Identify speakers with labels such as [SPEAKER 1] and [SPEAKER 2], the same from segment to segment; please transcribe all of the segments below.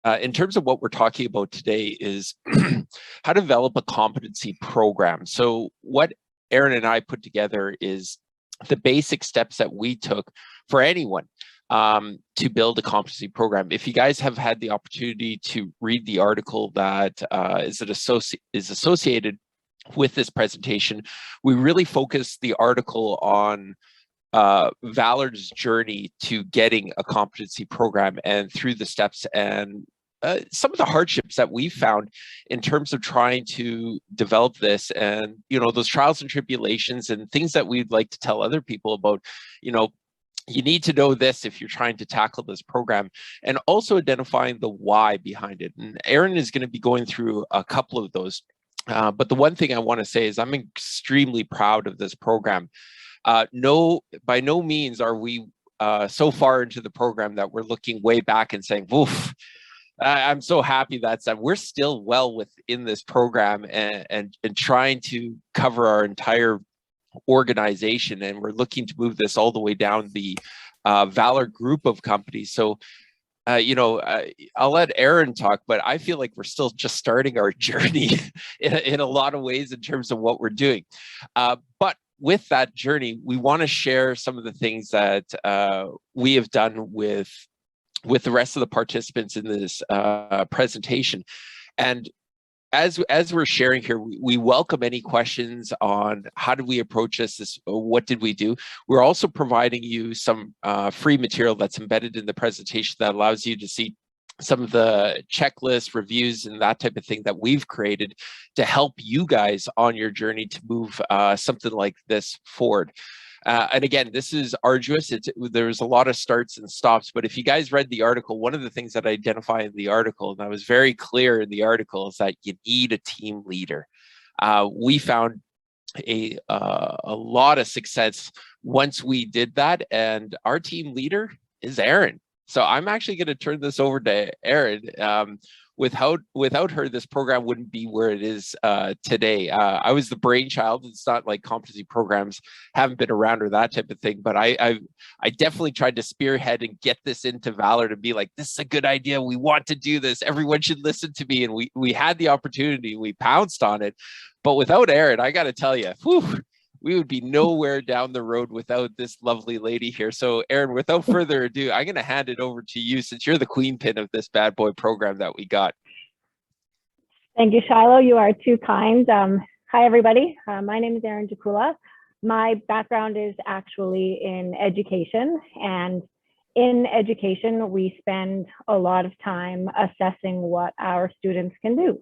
[SPEAKER 1] in terms of what we're talking about today is how to develop a competency program. So what Erinn and I put together is the basic steps that we took for anyone to build a competency program. If you guys have had the opportunity to read the article that is associated with this presentation, we really focus the article on Valard's journey to getting a competency program and through the steps and some of the hardships that we found in terms of trying to develop this, and those trials and tribulations and things that we'd like to tell other people about. You need to know this if you're trying to tackle this program, and also identifying the why behind it. And Erinn is going to be going through a couple of those. But the one thing I want to say is I'm extremely proud of this program. By no means are we so far into the program that we're looking way back and saying, "Woof, I'm so happy that's that." We're still well within this program and trying to cover our entire organization, and we're looking to move this all the way down the Valard group of companies. So I'll let Erinn talk, but I feel like we're still just starting our journey in a lot of ways in terms of what we're doing. But with that journey, we want to share some of the things that we have done with the rest of the participants in this presentation. And as we're sharing here, we welcome any questions on how did we approach this, what did we do. We're also providing you some free material that's embedded in the presentation that allows you to see some of the checklists, reviews, and that type of thing that we've created to help you guys on your journey to move something like this forward. And again, this is arduous. There's a lot of starts and stops, but if you guys read the article, one of the things that I identify in the article, and I was very clear in the article, is that you need a team leader. We found a lot of success once we did that, and our team leader is Erinn. So I'm actually going to turn this over to Erinn. Without her, this program wouldn't be where it is today. I was the brainchild. It's not like competency programs haven't been around or that type of thing, but I definitely tried to spearhead and get this into Valard and be like, this is a good idea. We want to do this. Everyone should listen to me. And we had the opportunity. We pounced on it. But without Erinn, I got to tell you, we would be nowhere down the road without this lovely lady here. So Erinn, without further ado, I'm going to hand it over to you since you're the queen pin of this bad boy program that we got.
[SPEAKER 2] Thank you, Shilo. You are too kind. Hi, everybody. My name is Erinn Jacula. My background is actually in education. And in education, we spend a lot of time assessing what our students can do.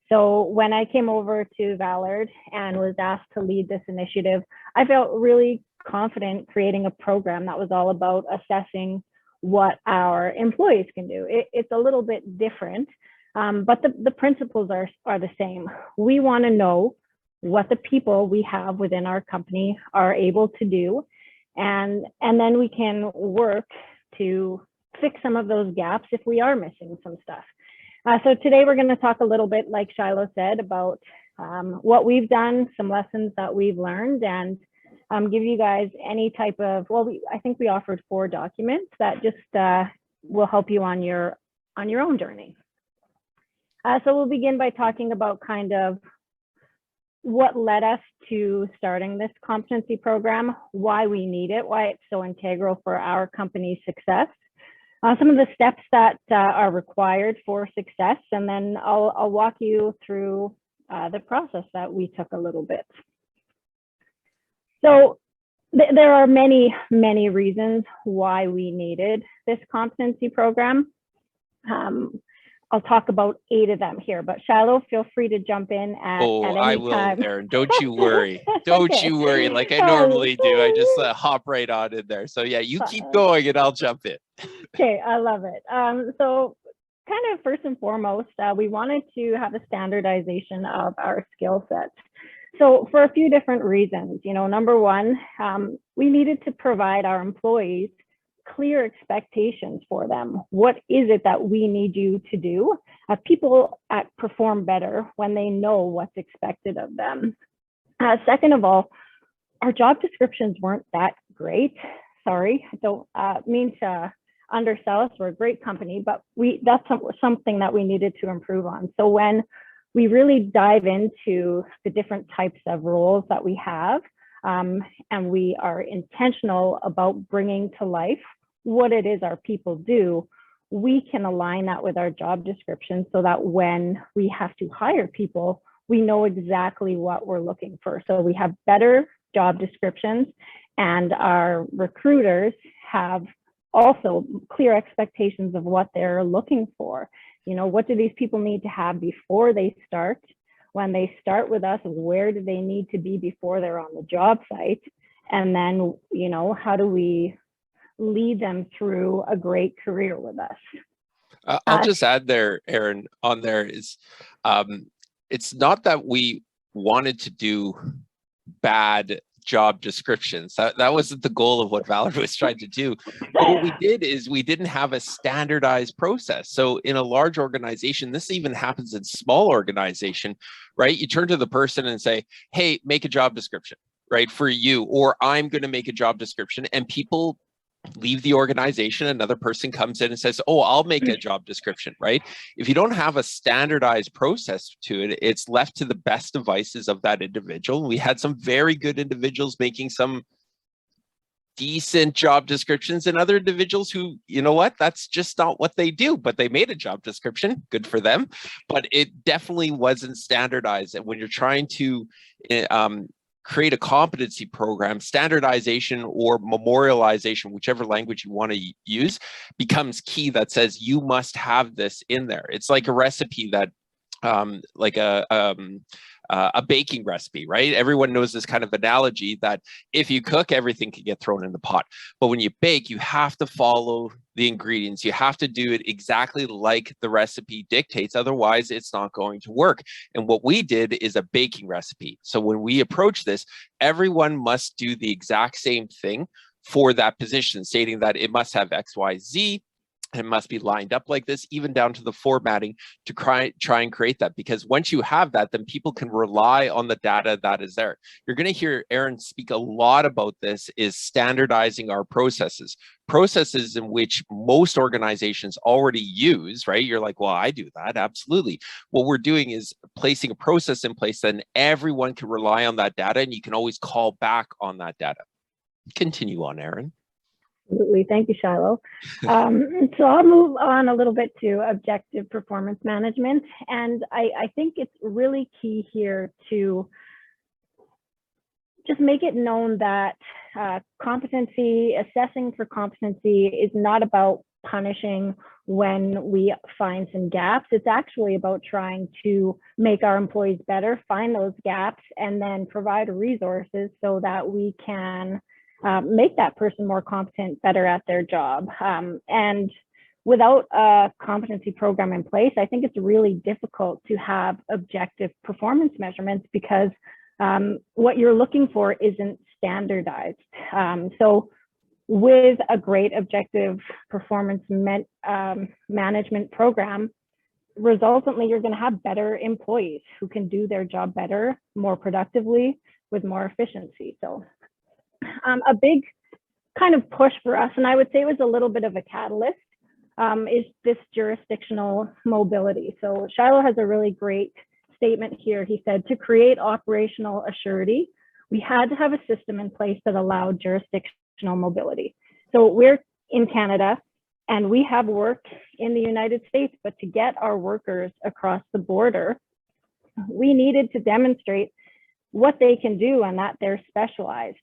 [SPEAKER 2] So when I came over to Valard and was asked to lead this initiative, I felt really confident creating a program that was all about assessing what our employees can do. It's a little bit different, but the principles are the same. We want to know what the people we have within our company are able to do, and then we can work to fix some of those gaps if we are missing some stuff. So today we're going to talk a little bit, like Shilo said, about what we've done, some lessons that we've learned, and give you guys any type of, I think we offered 4 documents that just will help you on your own journey. So we'll begin by talking about kind of what led us to starting this competency program, why we need it, why it's so integral for our company's success. Some of the steps that are required for success, and then I'll walk you through the process that we took a little bit. So there are many, many reasons why we needed this competency program. I'll talk about 8 of them here, but Shilo, feel free to jump in at any time.
[SPEAKER 1] I will, Erinn. Don't you worry. Don't you worry like I normally do. I just hop right on in there. So yeah, you keep going and I'll jump in.
[SPEAKER 2] Okay, I love it. So kind of first and foremost, we wanted to have a standardization of our skill sets. So for a few different reasons, number one, we needed to provide our employees clear expectations for them. What is it that we need you to do? People perform better when they know what's expected of them. Second of all, our job descriptions weren't that great. Sorry, I don't mean to undersell us. We're a great company, but that's something that we needed to improve on. So when we really dive into the different types of roles that we have, and we are intentional about bringing to life what it is our people do, we can align that with our job description so that when we have to hire people, we know exactly what we're looking for. So we have better job descriptions, and our recruiters have also clear expectations of what they're looking for. You know, what do these people need to have before they start? When they start with us, where do they need to be before they're on the job site? And then, you know, how do we lead them through a great career with us?
[SPEAKER 1] I'll just add there, Erinn, on there is, it's not that we wanted to do bad job descriptions. That wasn't the goal of what Valard was trying to do. But what we did is we didn't have a standardized process. So in a large organization, this even happens in small organization, right? You turn to the person and say, hey, make a job description, right, for you, or I'm going to make a job description, and people leave the organization, another person comes in and says, oh, I'll make a job description, right? If you don't have a standardized process to it, it's left to the best devices of that individual. We had some very good individuals making some decent job descriptions, and other individuals who, you know what, that's just not what they do, but they made a job description, good for them, but it definitely wasn't standardized. And when you're trying to create a competency program, standardization or memorialization, whichever language you want to use, becomes key. That says you must have this in there. It's like a recipe that, like a baking recipe, right? Everyone knows this kind of analogy that if you cook, everything can get thrown in the pot. But when you bake, you have to follow the ingredients. You have to do it exactly like the recipe dictates. Otherwise, it's not going to work. And what we did is a baking recipe. So when we approach this, everyone must do the exact same thing for that position, stating that it must have X, Y, Z. It must be lined up like this, even down to the formatting, to try and create that. Because once you have that, then people can rely on the data that is there. You're going to hear Erinn speak a lot about this, is standardizing our processes in which most organizations already use, right? You're like, well, I do that. Absolutely. What we're doing is placing a process in place, then everyone can rely on that data, and you can always call back on that data. Continue on, Erinn.
[SPEAKER 2] Absolutely. Thank you, Shilo. So I'll move on a little bit to objective performance management. And I think it's really key here to just make it known that assessing for competency is not about punishing when we find some gaps. It's actually about trying to make our employees better, find those gaps, and then provide resources so that we can make that person more competent, better at their job. And without a competency program in place, I think it's really difficult to have objective performance measurements because what you're looking for isn't standardized. So with a great objective performance management program, resultantly, you're going to have better employees who can do their job better, more productively, with more efficiency. So a big kind of push for us, and I would say it was a little bit of a catalyst, is this jurisdictional mobility. So Shilo has a really great statement here. He said, to create operational assurity, we had to have a system in place that allowed jurisdictional mobility. So we're in Canada and we have work in the United States, but to get our workers across the border, we needed to demonstrate what they can do and that they're specialized.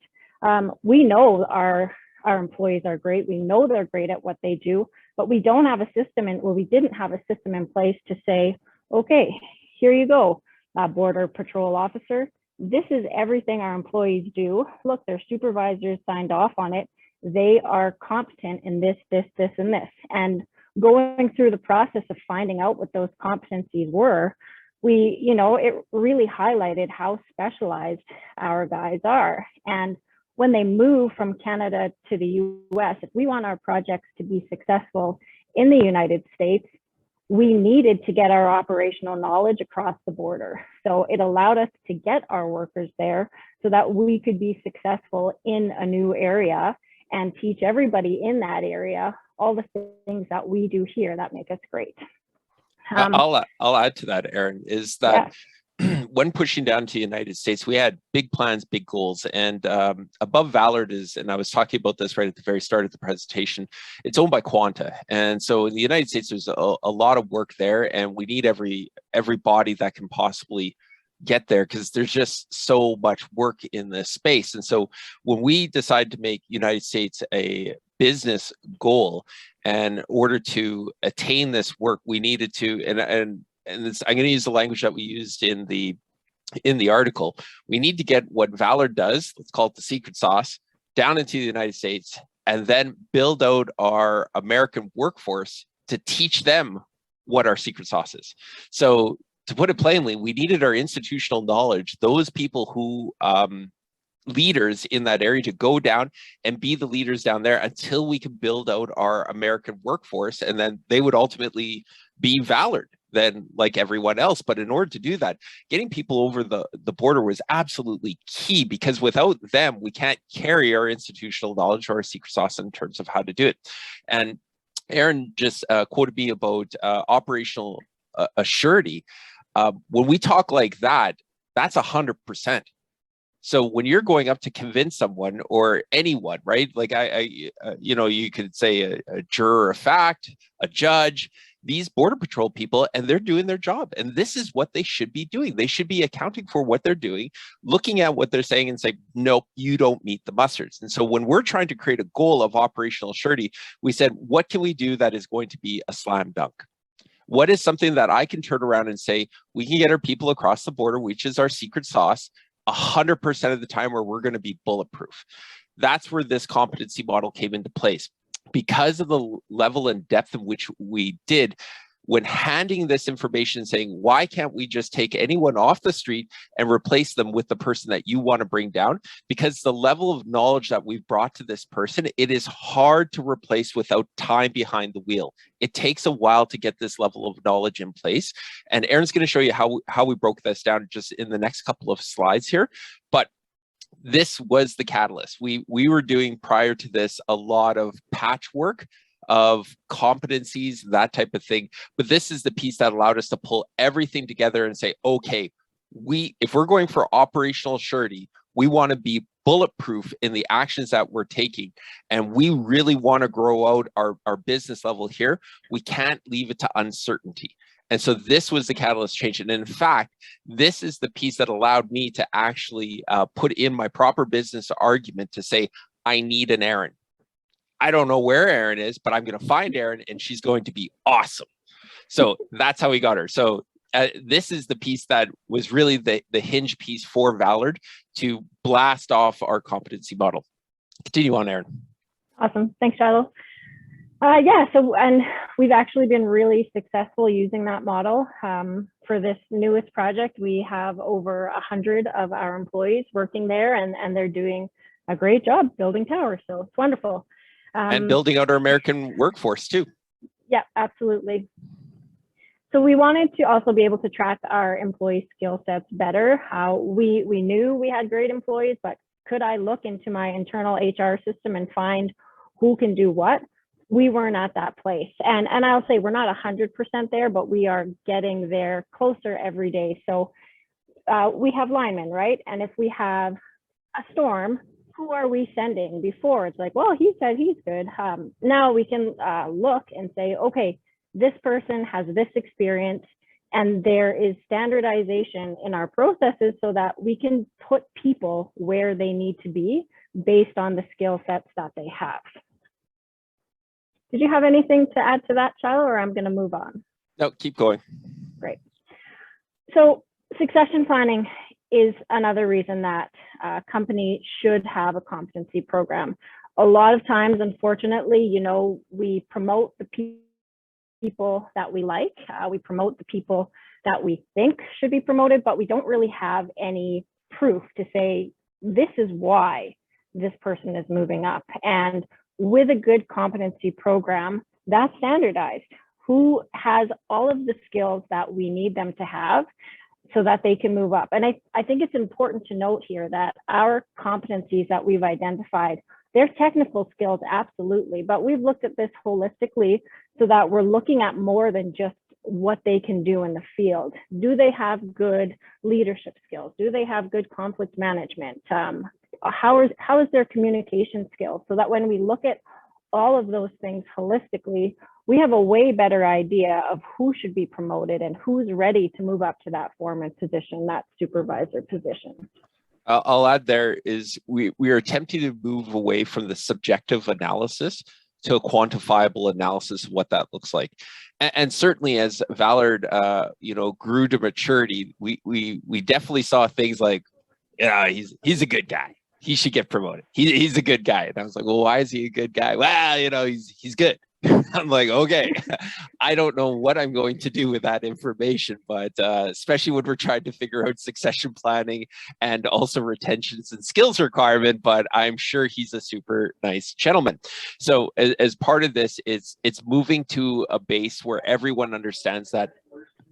[SPEAKER 2] We know our employees are great. We know they're great at what they do, but we don't have a system we didn't have a system in place to say, okay, here you go, border patrol officer. This is everything our employees do. Look, their supervisors signed off on it. They are competent in this, this, this, and this. And going through the process of finding out what those competencies were, it really highlighted how specialized our guys are. And when they move from Canada to the US, if we want our projects to be successful in the United States, we needed to get our operational knowledge across the border. So it allowed us to get our workers there so that we could be successful in a new area and teach everybody in that area all the things that we do here that make us great.
[SPEAKER 1] I'll add to that, Erinn, is that when pushing down to the United States, we had big plans, big goals, and above Valard is, and I was talking about this right at the very start of the presentation, it's owned by Quanta. And so in the United States, there's a lot of work there, and we need every body that can possibly get there because there's just so much work in this space. And so when we decided to make United States a business goal, and in order to attain this work, we needed to, and it's, I'm going to use the language that we used in the article. We need to get what Valard does, let's call it the secret sauce, down into the United States, and then build out our American workforce to teach them what our secret sauce is. So to put it plainly, we needed our institutional knowledge, those people who leaders in that area, to go down and be the leaders down there until we can build out our American workforce, and then they would ultimately be Valard then like everyone else. But in order to do that, getting people over the border was absolutely key, because without them, we can't carry our institutional knowledge or our secret sauce in terms of how to do it. And Erinn just quoted me about operational assurity. When we talk like that, that's 100%. So when you're going up to convince someone or anyone, right? Like you know, you could say a juror of fact, a judge, these Border Patrol people, and they're doing their job. And this is what they should be doing. They should be accounting for what they're doing, looking at what they're saying and saying, nope, you don't meet the mustards. And so when we're trying to create a goal of operational surety, we said, what can we do that is going to be a slam dunk? What is something that I can turn around and say, we can get our people across the border, which is our secret sauce, 100% of the time, where we're going to be bulletproof. That's where this competency model came into place. Because of the level and depth in which we did, when handing this information and saying, why can't we just take anyone off the street and replace them with the person that you want to bring down? Because the level of knowledge that we've brought to this person, it is hard to replace without time behind the wheel. It takes a while to get this level of knowledge in place. And Erinn's going to show you how we broke this down just in the next couple of slides here. But this was the catalyst. We were doing prior to this a lot of patchwork of competencies, that type of thing. But this is the piece that allowed us to pull everything together and say, okay, if we're going for operational surety, we want to be bulletproof in the actions that we're taking. And we really want to grow out our business level here. We can't leave it to uncertainty. And so this was the catalyst change. And in fact, this is the piece that allowed me to actually put in my proper business argument to say, I need an Erinn. I don't know where Erinn is, but I'm going to find Erinn and she's going to be awesome. So that's how we got her. So this is the piece that was really the hinge piece for Valard to blast off our competency model. Continue on, Erinn.
[SPEAKER 2] Awesome. Thanks, Shilo. Yeah, so, and we've actually been really successful using that model. For this newest project, we have over 100 of our employees working there, and they're doing a great job building towers. So it's wonderful.
[SPEAKER 1] And building out our American workforce too.
[SPEAKER 2] Yeah, absolutely. So we wanted to also be able to track our employee skill sets better. We knew we had great employees, but could I look into my internal HR system and find who can do what? We weren't at that place. And I'll say we're not 100% there, but we are getting there closer every day. So we have linemen, right? And if we have a storm, who are we sending? Before it's like, well, he said he's good. Now we can look and say, okay, this person has this experience, and there is standardization in our processes so that we can put people where they need to be based on the skill sets that they have. Did you have anything to add to that, Shilo, or I'm going to move on?
[SPEAKER 1] No, keep going.
[SPEAKER 2] Great. So succession planning is another reason that a company should have a competency program. A lot of times, unfortunately, you know, we promote the people that we like. We promote the people that we think should be promoted, but we don't really have any proof to say, this is why this person is moving up. And with a good competency program, that's standardized. Who has all of the skills that we need them to have so that they can move up? And I think it's important to note here that our competencies that we've identified Their technical skills, absolutely, but we've looked at this holistically so that we're looking at more than just what they can do in the field. Do they have good leadership skills? Do they have good conflict management? How is their communication skills? So that when we look at all of those things holistically, we have a way better idea of who should be promoted and who's ready to move up to that foreman position, that supervisor position.
[SPEAKER 1] I'll add there is we are attempting to move away from the subjective analysis to a quantifiable analysis of what that looks like. And certainly as Valard, grew to maturity, we definitely saw things like, yeah, he's a good guy. He should get promoted. He's a good guy. And I was like, well, why is he a good guy? Well, he's good. I'm like, okay, I don't know what I'm going to do with that information, but especially when we're trying to figure out succession planning and also retentions and skills requirement, but I'm sure he's a super nice gentleman. So as part of this, it's moving to a base where everyone understands that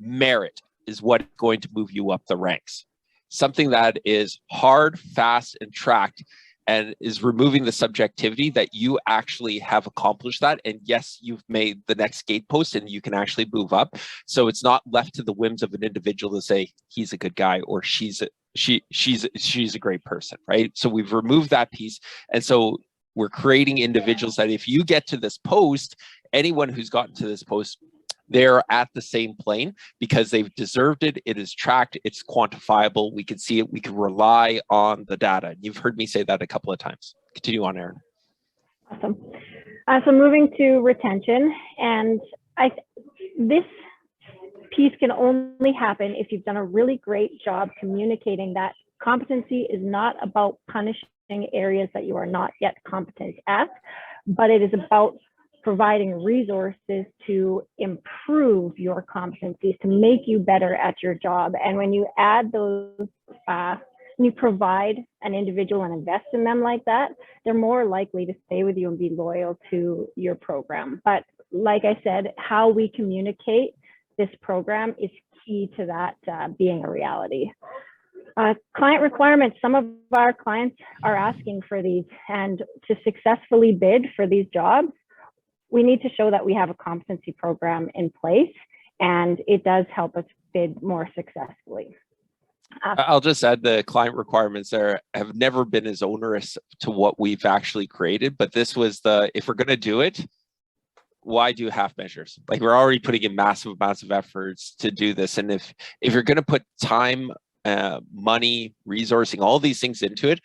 [SPEAKER 1] merit is what's going to move you up the ranks. Something that is hard, fast, and tracked, and is removing the subjectivity that you actually have accomplished that. And yes, you've made the next gate post and you can actually move up. So it's not left to the whims of an individual to say, he's a good guy or she's a great person, right? So we've removed that piece. And so we're creating individuals that if you get to this post, anyone who's gotten to this post, they're at the same plane because they've deserved it. It is tracked. It's quantifiable. We can see it. We can rely on the data. You've heard me say that a couple of times. Continue on, Erinn.
[SPEAKER 2] Awesome. So moving to retention, and this piece can only happen if you've done a really great job communicating that competency is not about punishing areas that you are not yet competent at, but it is about providing resources to improve your competencies, to make you better at your job. And when you add those, you provide an individual and invest in them like that, they're more likely to stay with you and be loyal to your program. But like I said, how we communicate this program is key to that being a reality. Client requirements, some of our clients are asking for these, and to successfully bid for these jobs, we need to show that we have a competency program in place, and it does help us bid more successfully.
[SPEAKER 1] I'll just add the client requirements there have never been as onerous to what we've actually created, but this was if we're going to do it, why do half measures? Like, we're already putting in massive amounts of efforts to do this. And if you're going to put time, money, resourcing, all these things into it,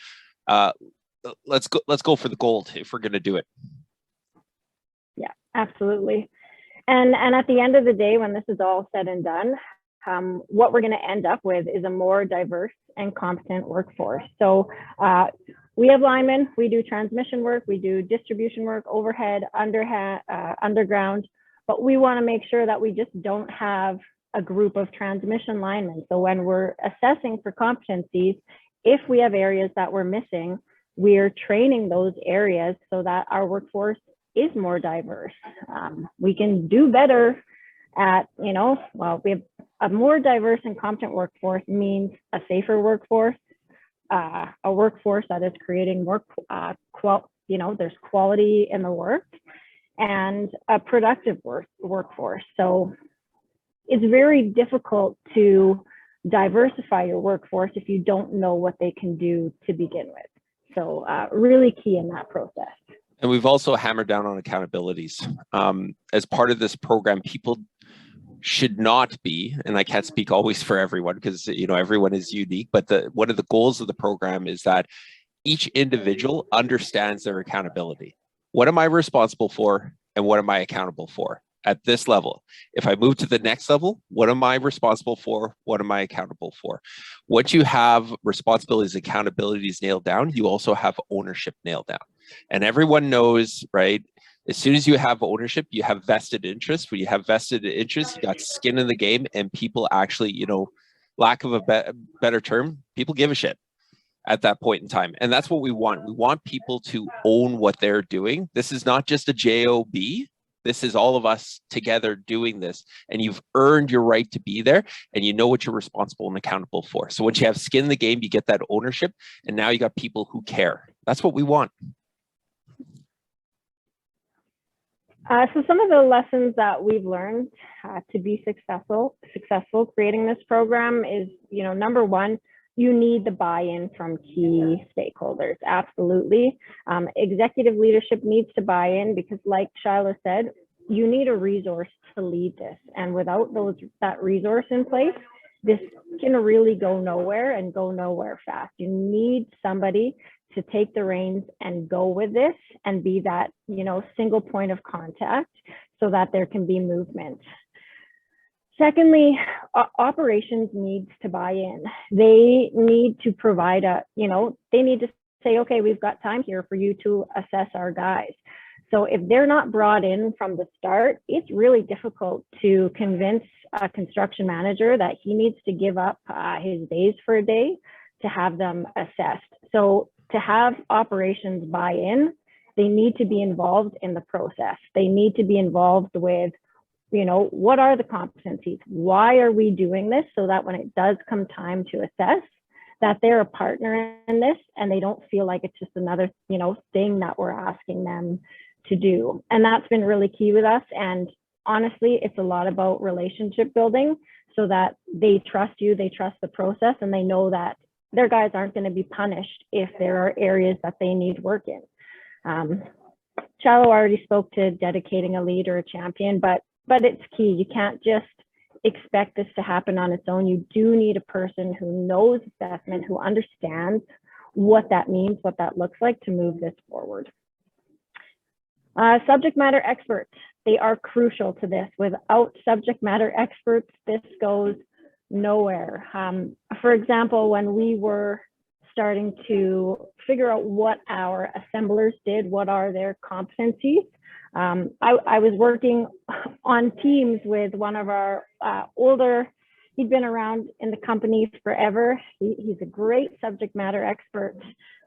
[SPEAKER 1] let's go for the gold if we're going to do it.
[SPEAKER 2] Yeah, absolutely. And at the end of the day, when this is all said and done, what we're going to end up with is a more diverse and competent workforce. So we have linemen, we do transmission work, we do distribution work, overhead, underground, but we want to make sure that we just don't have a group of transmission linemen. So when we're assessing for competencies, if we have areas that we're missing, we're training those areas so that our workforce is more diverse. We can do better at, we have a more diverse and competent workforce means a safer workforce, a workforce that is creating more, there's quality in the work, and a productive workforce. So it's very difficult to diversify your workforce if you don't know what they can do to begin with. So really key in that process.
[SPEAKER 1] And we've also hammered down on accountabilities. As part of this program, people should not be, and I can't speak always for everyone because everyone is unique, but one of the goals of the program is that each individual understands their accountability. What am I responsible for and what am I accountable for at this level? If I move to the next level, what am I responsible for? What am I accountable for? Once you have responsibilities, accountabilities nailed down, you also have ownership nailed down. And everyone knows, right? As soon as you have ownership, you have vested interest. When you have vested interest, you got skin in the game, and people actually, lack of a better term, people give a shit at that point in time. And that's what we want. We want people to own what they're doing. This is not just a job. This is all of us together doing this, and you've earned your right to be there, and you know what you're responsible and accountable for. So once you have skin in the game, you get that ownership, and now you got people who care. That's what we want.
[SPEAKER 2] So some of the lessons that we've learned to be successful creating this program is, number one, you need the buy-in from key stakeholders. Absolutely. Executive leadership needs to buy in because, like Shilo said, you need a resource to lead this. And without that resource in place, this can really go nowhere and go nowhere fast. You need somebody to take the reins and go with this and be that, single point of contact so that there can be movement. Secondly, operations needs to buy in. They need to provide they need to say, okay, we've got time here for you to assess our guys. So if they're not brought in from the start, it's really difficult to convince a construction manager that he needs to give up his days for a day to have them assessed. So to have operations buy in, they need to be involved in the process. They need to be involved with, what are the competencies? Why are we doing this? So that when it does come time to assess, that they're a partner in this and they don't feel like it's just another, thing that we're asking them to do. And that's been really key with us. And honestly, it's a lot about relationship building so that they trust you, they trust the process, and they know that their guys aren't going to be punished if there are areas that they need work in. Shilo already spoke to dedicating a lead or a champion, but it's key. You can't just expect this to happen on its own. You do need a person who knows assessment, who understands what that means, what that looks like to move this forward. Subject matter experts, they are crucial to this. Without subject matter experts, this goes nowhere. For example, when we were starting to figure out what our assemblers did, what are their competencies, I was working on teams with one of our older, he'd been around in the company forever. He's a great subject matter expert,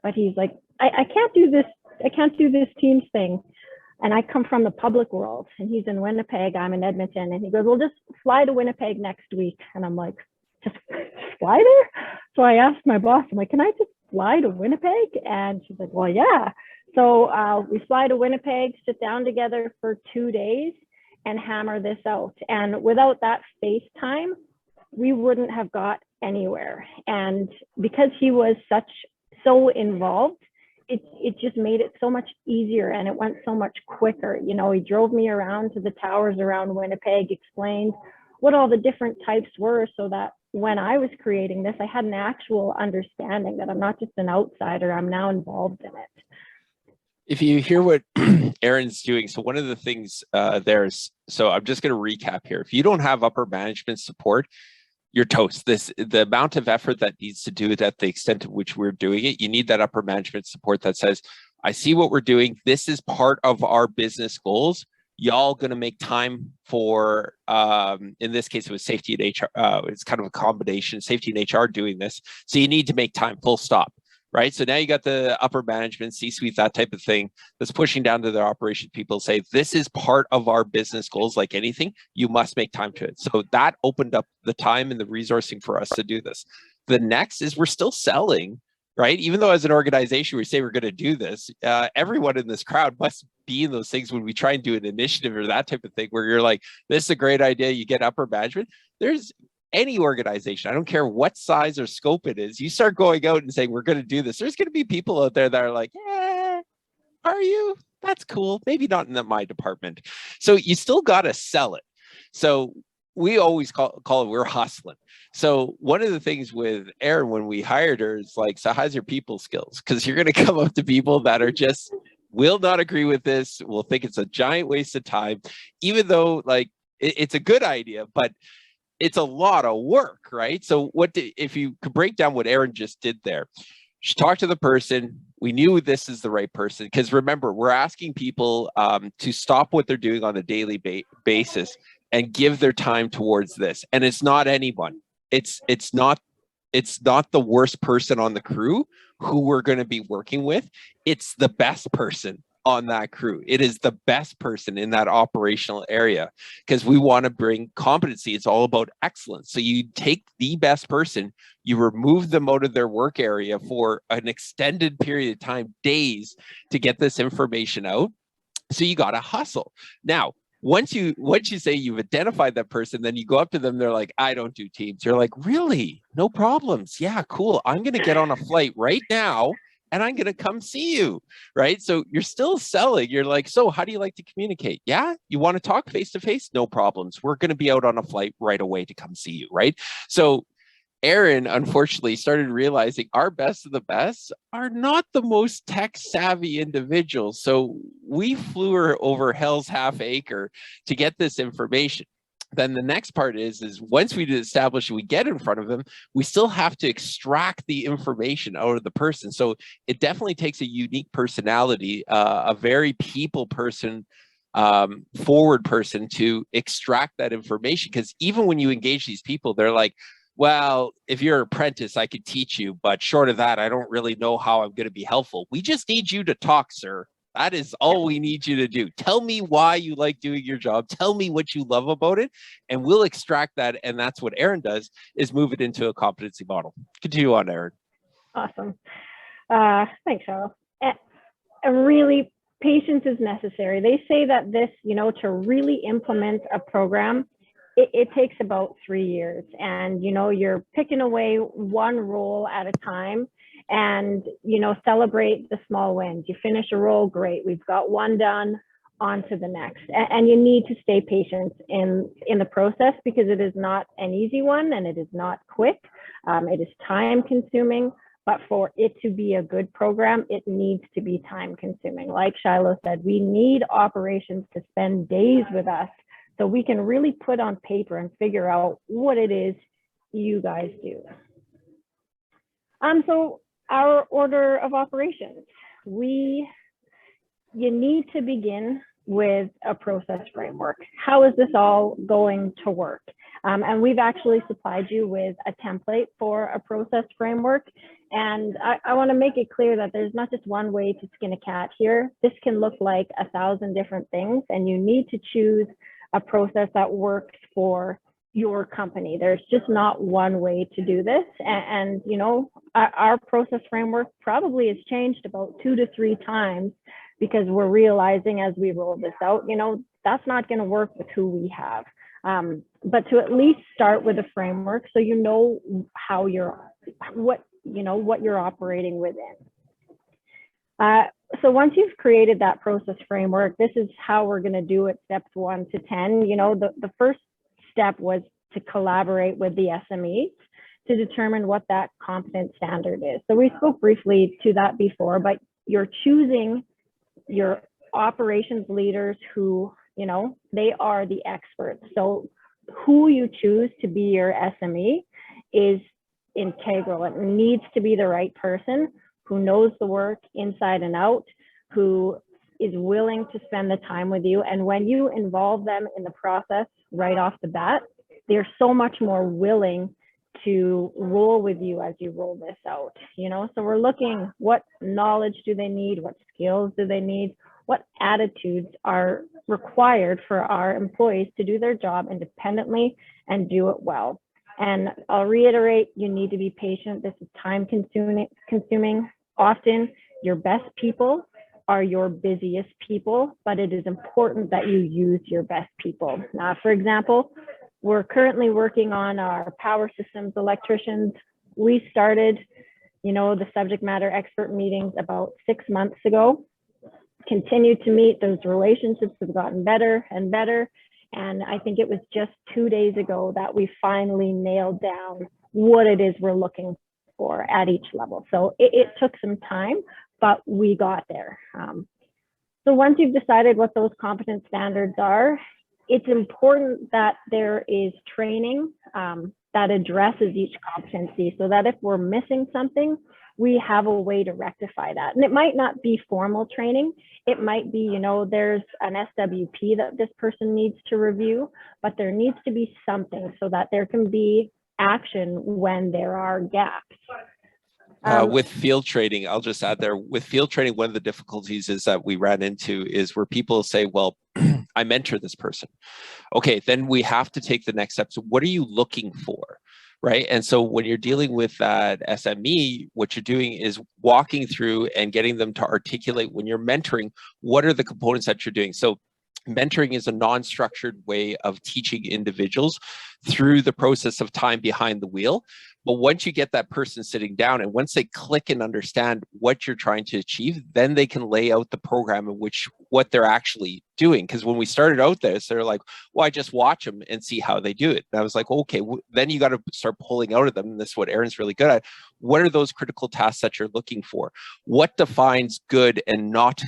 [SPEAKER 2] but he's like, I can't do this teams thing. And I come from the public world, and he's in Winnipeg, I'm in Edmonton, and he goes, well, just fly to Winnipeg next week. And I'm like, just fly there? So I asked my boss, I'm like, can I just fly to Winnipeg? And she's like, well, yeah. So we fly to Winnipeg, sit down together for 2 days and hammer this out. And without that FaceTime, we wouldn't have got anywhere. And because he was so involved, it just made it so much easier and it went so much quicker. He drove me around to the towers around Winnipeg, explained what all the different types were so that when I was creating this, I had an actual understanding that I'm not just an outsider, I'm now involved in it.
[SPEAKER 1] If you hear what Erinn's doing, so one of the things so I'm just going to recap here. If you don't have upper management support, you're toast. The amount of effort that needs to do it at the extent to which we're doing it, you need that upper management support that says, I see what we're doing. This is part of our business goals. Y'all going to make time for, in this case, it was safety and HR. It's kind of a combination, safety and HR doing this. So you need to make time, full stop. Right. So now you got the upper management, C-suite, that type of thing that's pushing down to their operation people say, this is part of our business goals. Like anything, you must make time to it. So that opened up the time and the resourcing for us to do this. The next is we're still selling, right? Even though as an organization, we say we're going to do this, everyone in this crowd must be in those things when we try and do an initiative or that type of thing where you're like, this is a great idea. You get upper management. There's any organization, I don't care what size or scope it is, you start going out and saying, we're going to do this. There's going to be people out there that are like, are you? That's cool. Maybe not in my department. So you still got to sell it. So we always call it, we're hustling. So one of the things with Erinn, when we hired her, is like, so how's your people skills? Because you're going to come up to people that are just, will not agree with this, will think it's a giant waste of time, even though like it's a good idea, but it's a lot of work, right? So if you could break down what Erinn just did there, she talked to the person, we knew this is the right person, because remember, we're asking people to stop what they're doing on a daily basis and give their time towards this. And it's not anyone. It's not the worst person on the crew who we're going to be working with. It's the best person on that crew. It is the best person in that operational area because we want to bring competency. It's all about excellence. So you take the best person, you remove them out of their work area for an extended period of time, days, to get this information out. So you got to hustle. Now, once you say you've identified that person, then you go up to them, they're like, I don't do Teams. You're like, really? No problems. Yeah, cool. I'm going to get on a flight right now and I'm going to come see you, right? So you're still selling. You're like, so how do you like to communicate? Yeah, you want to talk face to face? No problems. We're going to be out on a flight right away to come see you, right? So Erinn, unfortunately, started realizing our best of the best are not the most tech savvy individuals. So we flew her over hell's half acre to get this information. Then the next part is once we establish we get in front of them, we still have to extract the information out of the person. So it definitely takes a unique personality, a very people person, forward person to extract that information. Because even when you engage these people, they're like, well, if you're an apprentice, I could teach you, but short of that, I don't really know how I'm going to be helpful. We just need you to talk, sir. That is all we need you to do. Tell me why you like doing your job. Tell me what you love about it, and we'll extract that. And that's what Erinn does, is move it into a competency model. Continue on, Erinn.
[SPEAKER 2] Awesome. Thanks, Shilo. And really, patience is necessary. They say that this, to really implement a program, it takes about 3 years, and you're picking away one role at a time, and celebrate the small wins. You finish a role, great, we've got one done, on to the next. And you need to stay patient in the process, because it is not an easy one and it is not quick. It is time consuming, but for it to be a good program, it needs to be time consuming. Like Shilo said, we need operations to spend days with us so we can really put on paper and figure out what it is you guys do. So our order of operations, you need to begin with a process framework. How is this all going to work? And we've actually supplied you with a template for a process framework. And I want to make it clear that there's not just one way to skin a cat here. This can look like 1,000 different things, and you need to choose a process that works for your company. There's just not one way to do this. And our process framework probably has changed about 2 to 3 times, because we're realizing as we roll this out, that's not going to work with who we have. But to at least start with a framework, so how what you're operating within. So once you've created that process framework, this is how we're going to do it, steps 1 to 10. The first step was to collaborate with the SMEs to determine what that competence standard is. So we spoke briefly to that before, but you're choosing your operations leaders who, they are the experts. So who you choose to be your SME is integral. It needs to be the right person who knows the work inside and out, who is willing to spend the time with you. And when you involve them in the process right off the bat, they're so much more willing to roll with you as you roll this out. So we're looking, what knowledge do they need? What skills do they need? What attitudes are required for our employees to do their job independently and do it well? And I'll reiterate, you need to be patient. This is time consuming. Often your best people are your busiest people, but it is important that you use your best people. Now, for example, we're currently working on our power systems electricians. We started, the subject matter expert meetings about 6 months ago, continued to meet. Those relationships have gotten better and better. And I think it was just 2 days ago that we finally nailed down what it is we're looking for at each level. So it took some time, but we got there. So once you've decided what those competence standards are, it's important that there is training that addresses each competency, so that if we're missing something, we have a way to rectify that. And it might not be formal training. It might be, there's an SWP that this person needs to review, but there needs to be something so that there can be action when there are gaps.
[SPEAKER 1] With field training, I'll just add there, with field training, one of the difficulties is that we ran into is where people say, well, I mentor this person. Okay, then we have to take the next step. So what are you looking for? right? And so when you're dealing with that SME, what you're doing is walking through and getting them to articulate when you're mentoring, what are the components that you're doing? So mentoring is a non-structured way of teaching individuals through the process of time behind the wheel. But once you get that person sitting down and once they click and understand what you're trying to achieve, then they can lay out the program in which what they're actually doing. Because when we started out this, they're like, well, I just watch them and see how they do it. And I was like, okay, then you got to start pulling out of them. And this is what Erinn's really good at. What are those critical tasks that you're looking for? What defines good and not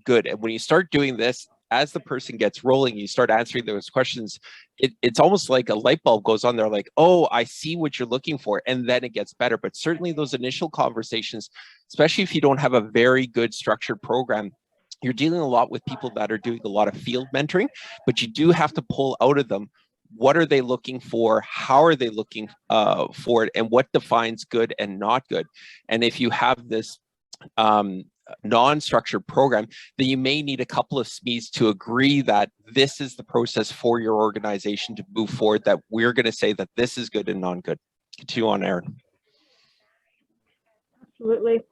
[SPEAKER 1] good? And when you start doing this, as the person gets rolling, you start answering those questions, it's almost like a light bulb goes on. They're like, oh, I see what you're looking for. And then it gets better. But certainly those initial conversations, especially if you don't have a very good structured program, you're dealing a lot with people that are doing a lot of field mentoring, but you do have to pull out of them, what are they looking for? How are they looking for it? And what defines good and not good? And if you have this non-structured program, then you may need a couple of SMEs to agree that this is the process for your organization to move forward, that we're going to say that this is good and non-good. Continue on, Erinn.
[SPEAKER 2] Absolutely.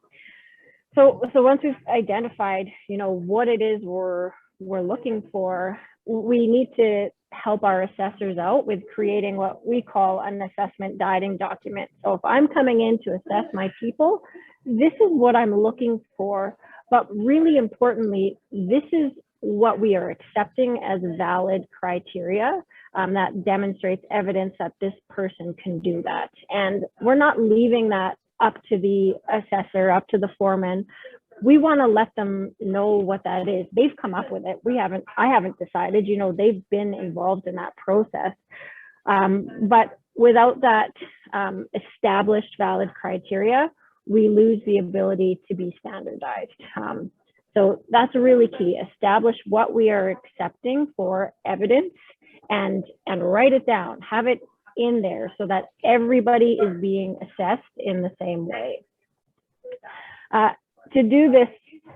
[SPEAKER 2] So once we've identified, what it is we're looking for, we need to help our assessors out with creating what we call an assessment guiding document. So if I'm coming in to assess my people, this is what I'm looking for, but really importantly, this is what we are accepting as valid criteria that demonstrates evidence that this person can do that. And we're not leaving that up to the assessor, up to the foreman. We want to let them know what that is. They've come up with it. I haven't decided, they've been involved in that process. But without that established valid criteria, we lose the ability to be standardized. So that's really key. Establish what we are accepting for evidence and write it down. Have it in there so that everybody is being assessed in the same way. To do this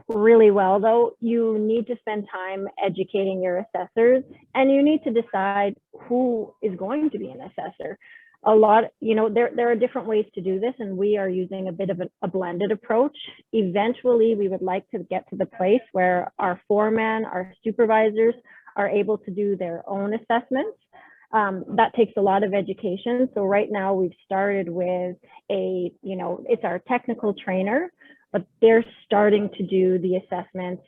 [SPEAKER 2] really well, though, you need to spend time educating your assessors, and you need to decide who is going to be an assessor. There are different ways to do this, and we are using a bit of a blended approach. Eventually, we would like to get to the place where our foremen, our supervisors are able to do their own assessments. That takes a lot of education. So right now we've started with it's our technical trainer, but they're starting to do the assessments,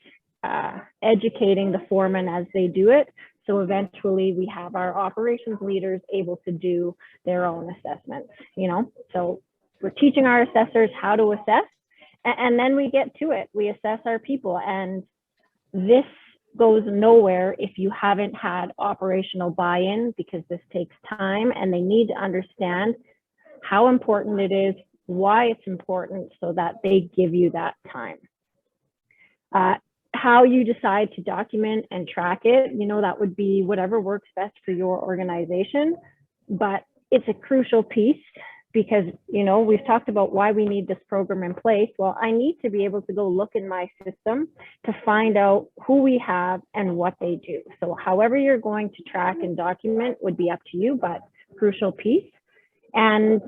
[SPEAKER 2] educating the foreman as they do it. So eventually we have our operations leaders able to do their own assessments, So we're teaching our assessors how to assess, and then we get to it. We assess our people, and this goes nowhere if you haven't had operational buy-in, because this takes time and they need to understand how important it is, why it's important, so that they give you that time. How you decide to document and track it, that would be whatever works best for your organization, but it's a crucial piece because, we've talked about why we need this program in place. Well, I need to be able to go look in my system to find out who we have and what they do. So however you're going to track and document would be up to you, but crucial piece. And,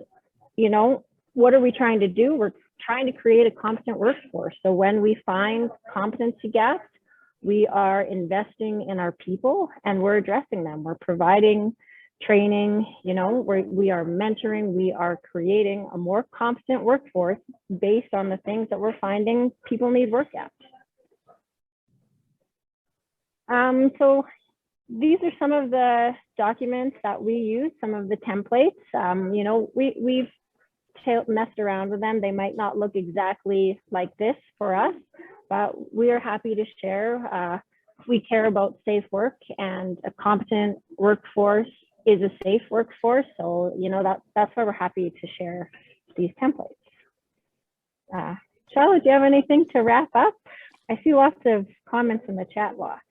[SPEAKER 2] what are we trying to do? We're trying to create a competent workforce. So when we find competency gaps, we are investing in our people and we're addressing them. We're providing training, we are mentoring, we are creating a more competent workforce based on the things that we're finding people need work at. So these are some of the documents that we use, some of the templates. We've messed around with them. They might not look exactly like this for us, but we are happy to share. We care about safe work, and a competent workforce is a safe workforce. So, that's why we're happy to share these templates. Charlotte, do you have anything to wrap up? I see lots of comments in the chat box.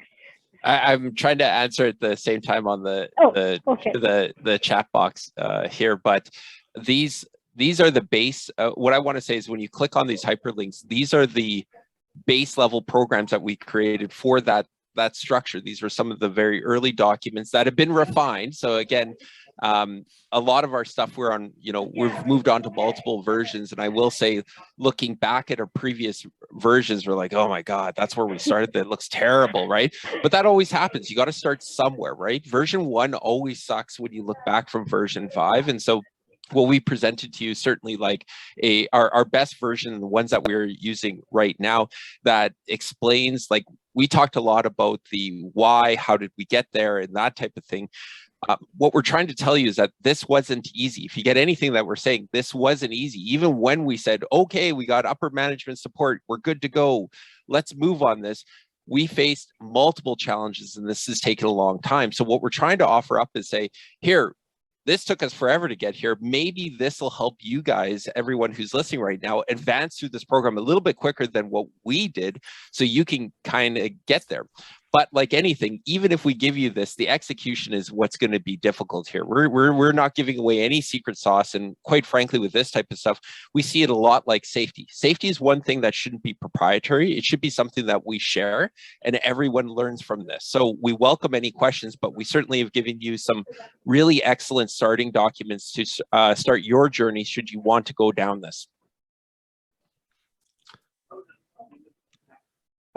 [SPEAKER 1] I'm trying to answer at the same time on the chat box here, but these are the base. What I want to say is when you click on these hyperlinks, these are the base level programs that we created for that structure. These were some of the very early documents that have been refined. So again, A lot of our stuff we're on, we've moved on to multiple versions. And I will say, looking back at our previous versions, we're like, oh my God, that's where we started. That looks terrible, right? But that always happens. You got to start somewhere, right? Version 1 always sucks when you look back from version 5. And so what we presented to you, certainly like our best version, the ones that we're using right now, that explains, like, we talked a lot about the why, how did we get there, and that type of thing. What we're trying to tell you is that this wasn't easy. If you get anything that we're saying, this wasn't easy. Even when we said, okay, we got upper management support, we're good to go, let's move on this, we faced multiple challenges, and this has taken a long time. So what we're trying to offer up is say, here, this took us forever to get here. Maybe this will help you guys, everyone who's listening right now, advance through this program a little bit quicker than what we did, so you can kind of get there. But like anything, even if we give you this, the execution is what's going to be difficult here. We're not giving away any secret sauce. And quite frankly, with this type of stuff, we see it a lot like safety. Safety is one thing that shouldn't be proprietary. It should be something that we share and everyone learns from this. So we welcome any questions, but we certainly have given you some really excellent starting documents to start your journey should you want to go down this.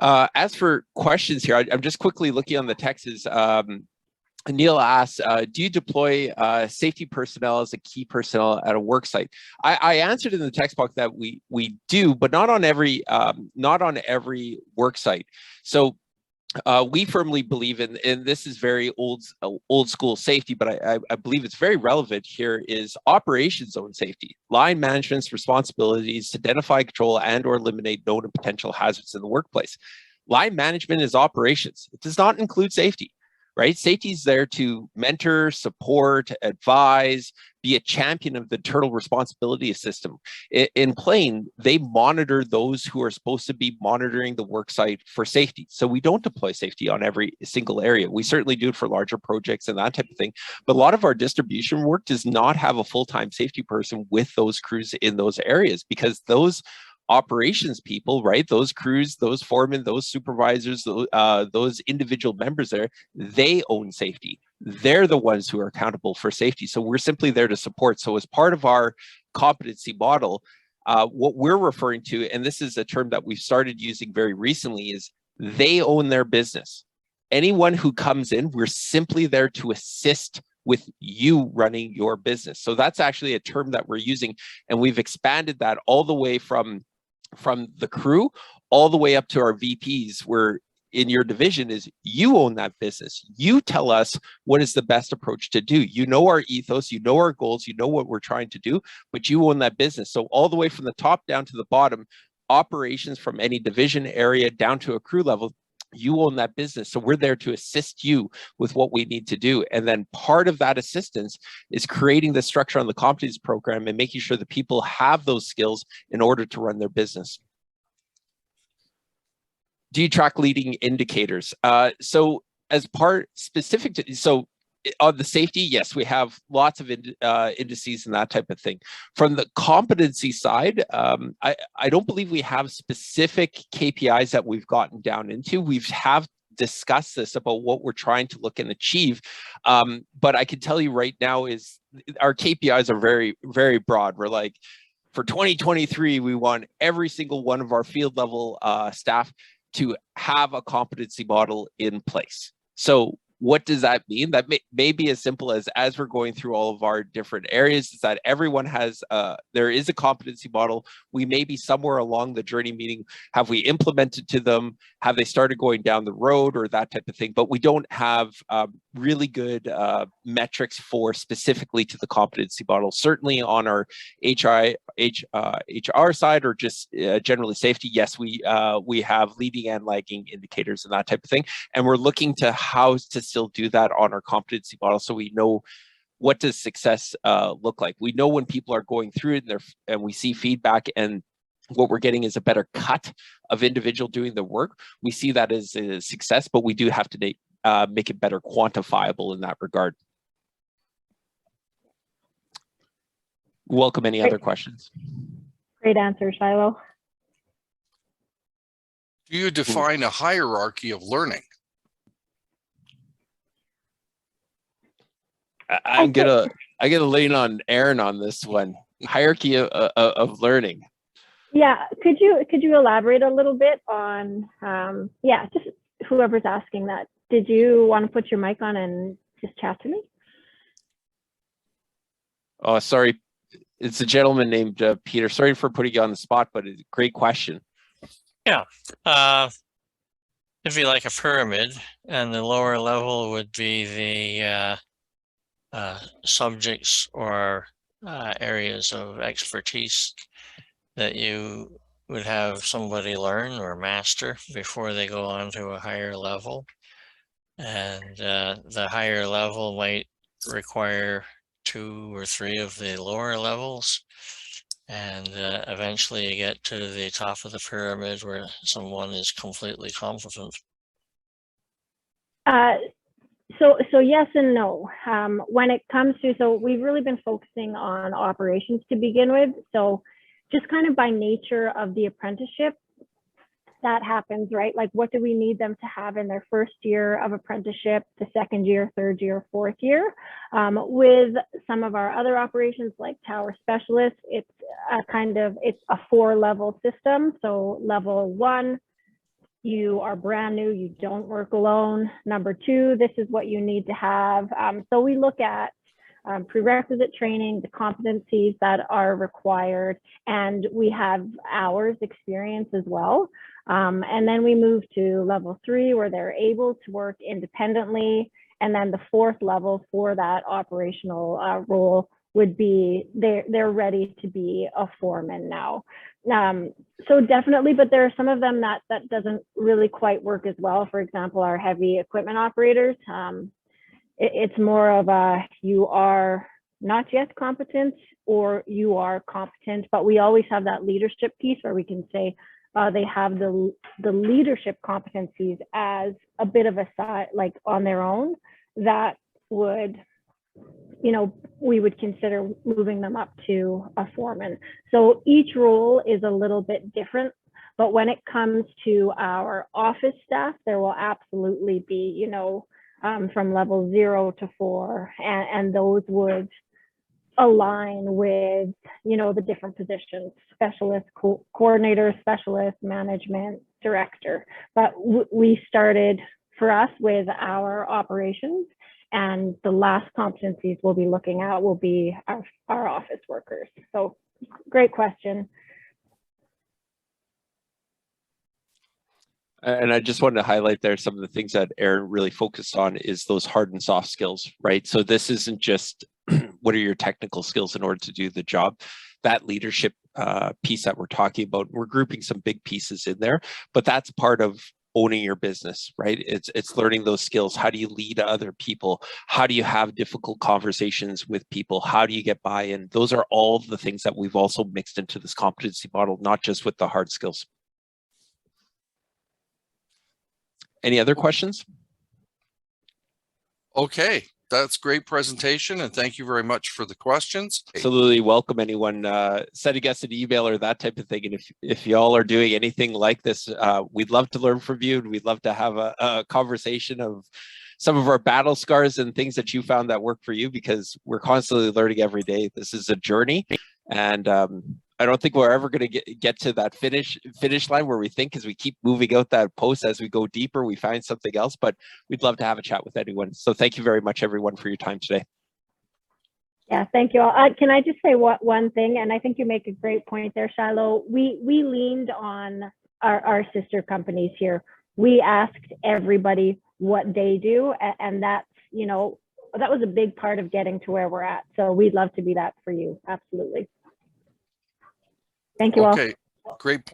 [SPEAKER 1] As for questions here, I'm just quickly looking on the texts. Neil asks, do you deploy safety personnel as a key personnel at a work site? I answered in the text box that we do, but not on every work site. So we firmly believe in, and this is very old school safety, but I believe it's very relevant here, is operations zone safety. Line management's responsibilities to identify, control, and or eliminate known and potential hazards in the workplace. Line management is operations. It does not include safety, right? Safety is there to mentor, support, advise, be a champion of the internal responsibility system. In plain, they monitor those who are supposed to be monitoring the work site for safety. So we don't deploy safety on every single area. We certainly do it for larger projects and that type of thing. But a lot of our distribution work does not have a full-time safety person with those crews in those areas, because those operations people, right? Those crews, those foremen, those supervisors, those individual members there, they own safety. They're the ones who are accountable for safety. So we're simply there to support. So as part of our competency model, what we're referring to, and this is a term that we've started using very recently, is they own their business. Anyone who comes in, we're simply there to assist with you running your business. So that's actually a term that we're using, and we've expanded that all the way from the crew all the way up to our VPs, where in your division is you own that business. You tell us what is the best approach to do. You know our ethos, you know our goals, you know what we're trying to do, but you own that business. So all the way from the top down to the bottom, operations from any division area down to a crew level, you own that business. So we're there to assist you with what we need to do. And then part of that assistance is creating the structure on the competency program and making sure that people have those skills in order to run their business. Do you track leading indicators? So as part specific to, so on the safety, yes, we have lots of indices and that type of thing. From the competency side, I don't believe we have specific KPIs that we've gotten down into. We have discussed this about what we're trying to look and achieve. But I can tell you right now is our KPIs are very, very broad. We're like, for 2023, we want every single one of our field level staff to have a competency model in place. So what does that mean? That may be as simple as we're going through all of our different areas, is that everyone has, there is a competency model. We may be somewhere along the journey, meaning have we implemented to them? Have they started going down the road or that type of thing? But we don't have really good metrics for specifically to the competency model. Certainly on our HR side, or just generally safety, yes, we have leading and lagging indicators and that type of thing. And we're looking to how to still do that on our competency model, so we know what does success look like. We know when people are going through it and we see feedback, and what we're getting is a better cut of individual doing the work. We see that as a success, but we do have to make it better quantifiable in that regard. Welcome any other questions.
[SPEAKER 2] Great answer, Shilo.
[SPEAKER 3] Do you define a hierarchy of learning?
[SPEAKER 1] I'm gonna lean on Erinn on this one. Hierarchy of learning.
[SPEAKER 2] Yeah, could you elaborate a little bit on yeah, just whoever's asking that. Did you want to put your mic on and just chat to me?
[SPEAKER 1] Oh, sorry. It's a gentleman named Peter. Sorry for putting you on the spot, but it's a great question.
[SPEAKER 4] Yeah. It'd be like a pyramid, and the lower level would be the subjects or areas of expertise that you would have somebody learn or master before they go on to a higher level. And the higher level might require 2 or 3 of the lower levels. And eventually you get to the top of the pyramid where someone is completely competent.
[SPEAKER 2] So yes and no. When it comes to, so we've really been focusing on operations to begin with. So just kind of by nature of the apprenticeship, that happens, right? Like, what do we need them to have in their first year of apprenticeship, the second year, third year, fourth year? With some of our other operations like tower specialists, it's a 4-level system. So level 1, you are brand new, you don't work alone. Number 2, this is what you need to have. So we look at prerequisite training, the competencies that are required, and we have hours experience as well. And then we move to level 3 where they're able to work independently. And then the 4th level for that operational role would be they're ready to be a foreman now. So definitely, but there are some of them that doesn't really quite work as well. For example, our heavy equipment operators, it's more of a, you are not yet competent or you are competent, but we always have that leadership piece where we can say they have the leadership competencies as a bit of a side, like on their own, that would, we would consider moving them up to a foreman. So each role is a little bit different, but when it comes to our office staff, there will absolutely be, from level 0 to 4, and those would align with, the different positions, specialist, coordinator, specialist, management, director. But we started for us with our operations, and the last competencies we'll be looking at will be our office workers. So great question.
[SPEAKER 1] And I just wanted to highlight there some of the things that Erinn really focused on is those hard and soft skills, right? So this isn't just what are your technical skills in order to do the job. That leadership piece that we're talking about, we're grouping some big pieces in there, but that's part of owning your business, right? It's learning those skills. How do you lead other people? How do you have difficult conversations with people? How do you get buy-in? Those are all the things that we've also mixed into this competency model, not just with the hard skills. Any other questions?
[SPEAKER 3] Okay, that's great presentation, and thank you very much for the questions.
[SPEAKER 1] Absolutely welcome anyone sending us an email or that type of thing. And if y'all are doing anything like this, we'd love to learn from you, and we'd love to have a conversation of some of our battle scars and things that you found that work for you, because we're constantly learning every day. This is a journey, and I don't think we're ever going to get to that finish line where we think, as we keep moving out that post, as we go deeper, we find something else. But we'd love to have a chat with anyone. So thank you very much, everyone, for your time today.
[SPEAKER 2] Yeah, thank you all. Can I just say one thing? And I think you make a great point there, Shilo. We leaned on our sister companies here. We asked everybody what they do, and that's, that was a big part of getting to where we're at. So we'd love to be that for you. Absolutely. Thank you all.
[SPEAKER 3] Okay, great.